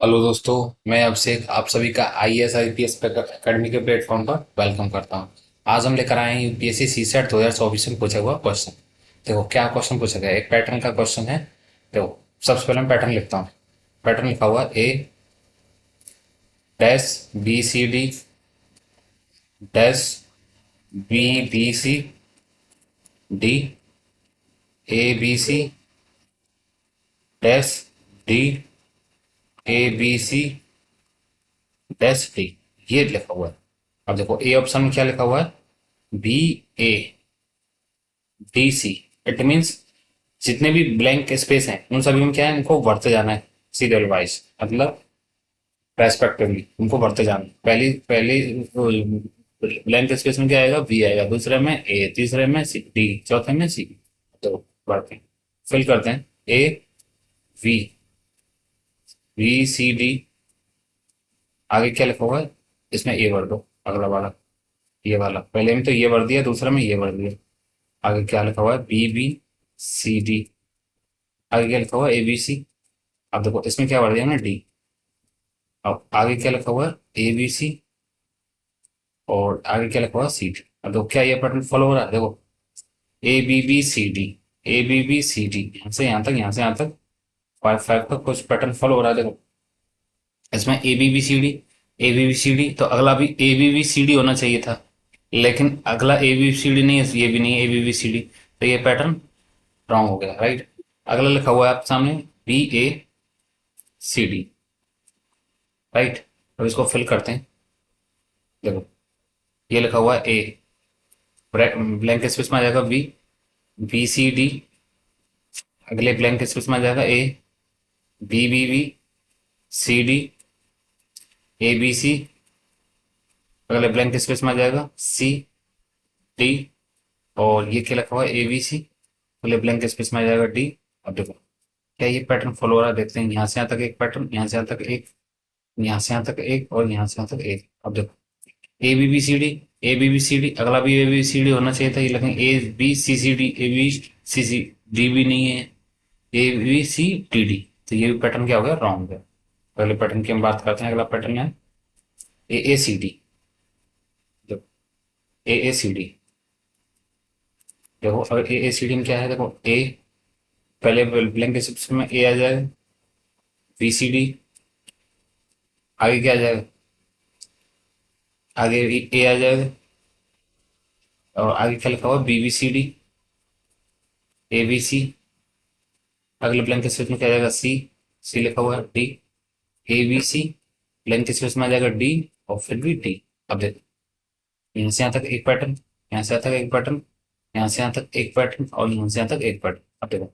Hello दोस्तों। मैं अभिषेक आप सभी का आईएएस आईपीएस अकेडमी के प्लेटफॉर्म पर वेलकम करता हूं। आज हम लेकर आए हैं यूपीएससी सीसेट 2024 में पूछा हुआ क्वेश्चन। देखो क्या क्वेश्चन पूछा गया है। एक पैटर्न का क्वेश्चन है। देखो सबसे पहले मैं पैटर्न लिखता हूँ। पैटर्न लिखा हुआ A dash B C D dash B B C D A B C dash D A B C dash D. ये लिखा हुआ है। अब देखो ए ऑप्शन में क्या लिखा हुआ है, B A D C. It means जितने भी ब्लैंक स्पेस हैं उन सभी में क्या है, इनको भरते जाना है सीरियल वाइज, मतलब रेस्पेक्टिवली उनको भरते जाना है। पहली पहली ब्लैंक स्पेस में क्या आएगा, बी आएगा, दूसरे में ए, तीसरे में सी डी, चौथे में सी। तो भरते हैं, फिल करते हैं। A B B C D, आगे क्या लिखा हुआ है, इसमें ए भर दो। अगला वाला ये वाला, पहले में तो ये भर दिया, दूसरा में ये भर दिया। आगे क्या लिखा हुआ है, बी बी सी डी। आगे क्या लिखा हुआ है, ए बी सी। अब देखो इसमें क्या भर दिया ना, डी। अब आगे क्या लिखा हुआ है, ए बी सी। और आगे क्या लिखा हुआ है, सी डी। अब देखो क्या ये पैटर्न फॉलो हो रहा है। देखो A B B C D, A B B C D, यहाँ से यहाँ तक, यहाँ से यहाँ तक, फाइव फाइव का कुछ पैटर्न फॉलो हो रहा है। देखो इसमें A B B C D, A B B C D, तो अगला भी A B B C D होना चाहिए था। लेकिन अगला ए बी सी डी नहीं है, ये भी नहीं है A B B C D, तो ये पैटर्न रॉन्ग हो गया, राइट। अगला लिखा हुआ है आपके सामने, बी ए सी डी, राइट। अब इसको फिल करते हैं। देखो ये लिखा हुआ है ए, ब्लैंक स्पेस में आ जाएगा बी, बी सी डी। अगले ब्लैंक स्पेस में आ जाएगा A, B B B C D, A B C. अगले ब्लैंक स्पेस में आ जाएगा सी डी। और ये क्या लिखा हुआ है, ए बी सी। अगले ब्लैंक स्पेस में आ जाएगा डी। अब देखो क्या ये पैटर्न फॉलो हो रहा है, देखते हैं। यहाँ से यहाँ तक एक पैटर्न, यहाँ से यहाँ तक एक, यहाँ से यहाँ तक एक, और यहाँ से यहाँ तक एक। अब देखो A B B C D, A B B C D, अगला भी ए बी सी डी होना चाहिए था। ये लेकिन A B C C D, A B C C D भी नहीं है, A B C D D. तो ये भी पैटर्न क्या हो गया, रॉन्ग हो गया। अगले पैटर्न की हम बात करते हैं। अगला पैटर्न है ए सी डी। देखो ए सी डी, देखो अगर ए सी डी में क्या है, देखो ए, पहले ब्लैंक स्पेस में ए आ जाएगा, बी सी डी। आगे क्या आ जाएगा, आगे ए आ जाएगा। और आगे क्या लिखा हुआ, B B C D, A B C. अगले ब्लैंक स्पेस में क्या आ जाएगा, सी, सी लिखा हुआ है, D, A B C. Blank space में आ जाएगा डी, और फिर भी डी। अब देखो यहाँ से यहाँ तक एक पैटर्न, यहाँ से यहाँ तक एक पैटर्न, यहाँ से यहाँ तक एक पैटर्न, और यहाँ से यहाँ तक एक पैटर्न। अब देखो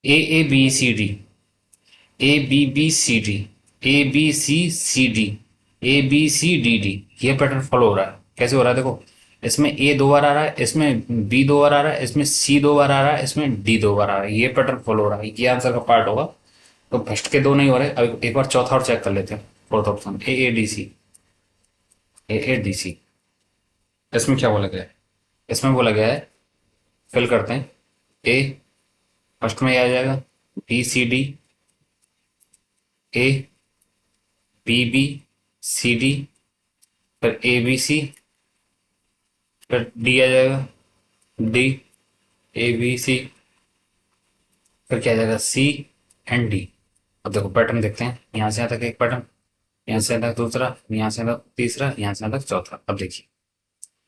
A B C D, A B B C D, A B C C D, A B C D D. ये पैटर्न फॉलो हो रहा है। कैसे हो रहा है, देखो इसमें ए दो बार आ रहा है, इसमें बी दो बार आ रहा है, इसमें सी दो बार आ रहा है, इसमें डी दो बार आ रहा है। ये पैटर्न फॉलो हो रहा है, ये आंसर का पार्ट होगा। तो फर्स्ट के दो नहीं हो रहे। अब एक बार चौथा और चेक कर लेते हैं। Fourth option A D C, A D C. इसमें क्या बोला गया है, इसमें बोला गया है, फिल करते हैं। ए, फर्स्ट में ये आ जाएगा, B C D, A B B C D, फिर ए बी सी, फिर डी आ जाएगा, डी ए बी सी, फिर क्या आ जाएगा, सी एंड डी। अब देखो पैटर्न देखते हैं। यहाँ से यहाँ तक एक पैटर्न, यहाँ से यहाँ तक दूसरा, यहाँ से यहाँ तक तीसरा, यहाँ से यहाँ तक चौथा। अब देखिए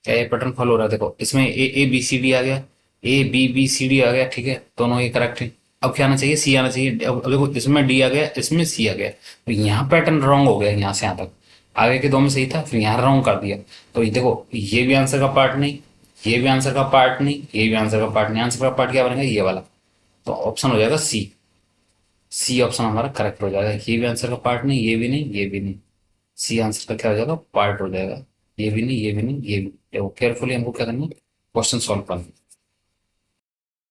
क्या ये पैटर्न फॉलो हो रहा है। देखो इसमें ए बी सी डी आ गया, A B B C D आ गया, ठीक है, दोनों ये करेक्ट है। अब क्या आना चाहिए, सी आना चाहिए। अब देखो इसमें डी आ गया, इसमें सी आ गया, तो यहाँ पैटर्न रॉन्ग हो गया। यहाँ से यहाँ तक आगे के दो में सही था, फिर यहाँ रॉन्ग कर दिया। तो ये देखो ये भी आंसर का पार्ट नहीं, ये भी आंसर का पार्ट नहीं, ये भी आंसर का पार्ट नहीं। आंसर का पार्ट क्या बनेगा, ये वाला। तो ऑप्शन हो जाएगा सी, सी ऑप्शन हमारा करेक्ट हो जाएगा। ये भी आंसर का पार्ट नहीं, ये भी नहीं, ये भी नहीं। सी आंसर का क्या हो जाएगा, पार्ट हो जाएगा। ये भी नहीं, ये भी नहीं, ये भी। देखो केयरफुली हमको क्या करना है, क्वेश्चन सॉल्व करना है।